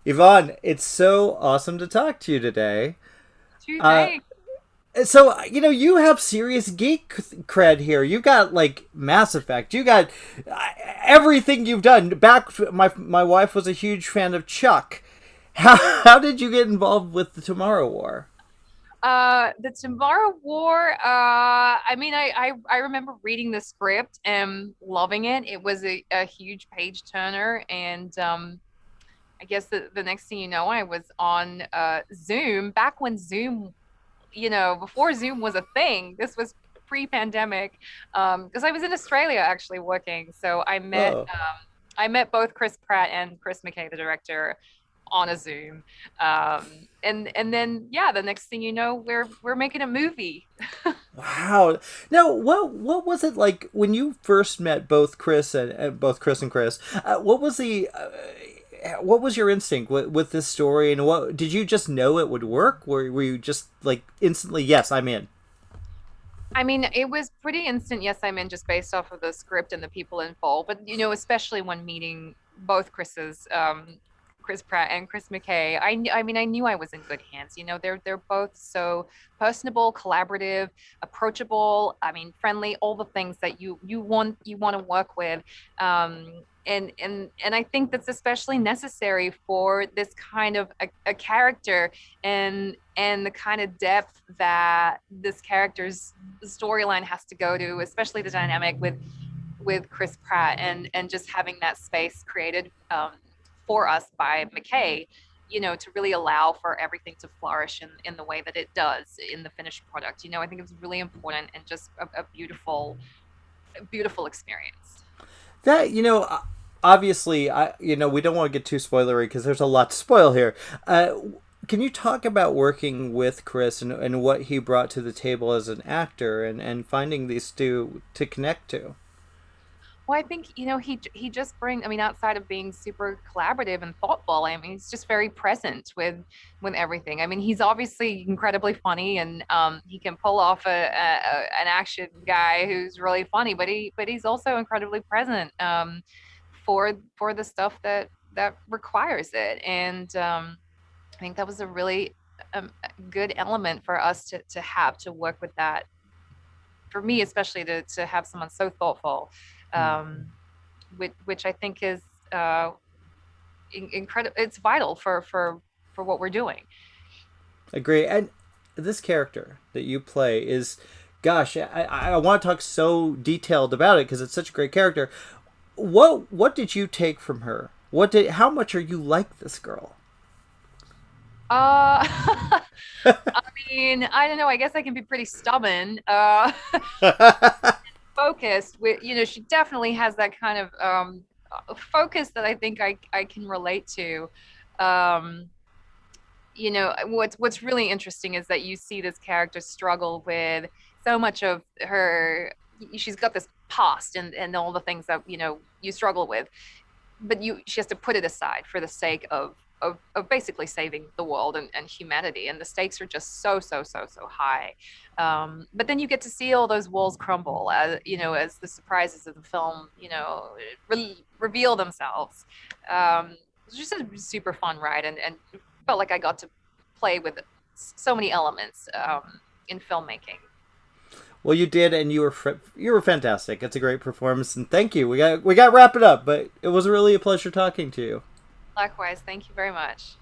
Yvonne, it's so awesome to talk to you today. Two Uh, things. you have serious geek cred here. You got like Mass Effect. You got everything you've done. My wife was a huge fan of Chuck. How did you get involved with the Tomorrow War? The Tomorrow War. I remember reading the script and loving it. It was a huge page turner, and I guess the next thing you know, I was on Zoom back when Zoom, before Zoom was a thing. This was pre-pandemic, because I was in Australia actually working. So Oh, I met both Chris Pratt and Chris Mckay, the director, on a Zoom. And then yeah, the next thing you know, we're making a movie. wow. Now, what was it like when you first met both Chris and Chris? What was your instinct with this story, and what did you just know it would work? Were you just like instantly, yes, I'm in? I mean, it was pretty instant. Yes, I'm in just based off of the script and the people involved. But especially when meeting both Chris Pratt and Chris Mckay, I mean, I knew I was in good hands. They're both so personable, collaborative, approachable. I mean, friendly, all the things that you want to work with. And I think that's especially necessary for this kind of a character and the kind of depth that this character's storyline has to go to, especially the dynamic with Chris Pratt and just having that space created for us by Mckay, to really allow for everything to flourish in the way that it does in the finished product. I think it was really important and just a beautiful experience. That obviously, we don't want to get too spoilery because there's a lot to spoil here. Can you talk about working with Chris and what he brought to the table as an actor and finding these two to connect to? Well, I think, he just brings, I mean, outside of being super collaborative and thoughtful, I mean, he's just very present with everything. I mean, he's obviously incredibly funny and he can pull off an action guy who's really funny, but he's also incredibly present for the stuff that requires it. And I think that was a really good element for us to have to work with that, for me especially, to have someone so thoughtful, um, which I think is incredible. It's vital for what we're doing. Agree. And this character that you play is, gosh, I want to talk so detailed about it because it's such a great character. What did you take from her? How much are you like this girl? I mean, I don't know. I guess I can be pretty stubborn, focused. She definitely has that kind of focus that I think I can relate to. Um, what's really interesting is that you see this character struggle with so much of her. She's got this past and all the things that you struggle with, but she has to put it aside for the sake of basically saving the world and humanity, and the stakes are just so high. But then you get to see all those walls crumble as the surprises of the film reveal themselves. It's just a super fun ride, and felt like I got to play with so many elements in filmmaking. Well, you did, and you were fantastic. It's a great performance, and thank you. We got to wrap it up, but it was really a pleasure talking to you. Likewise, thank you very much.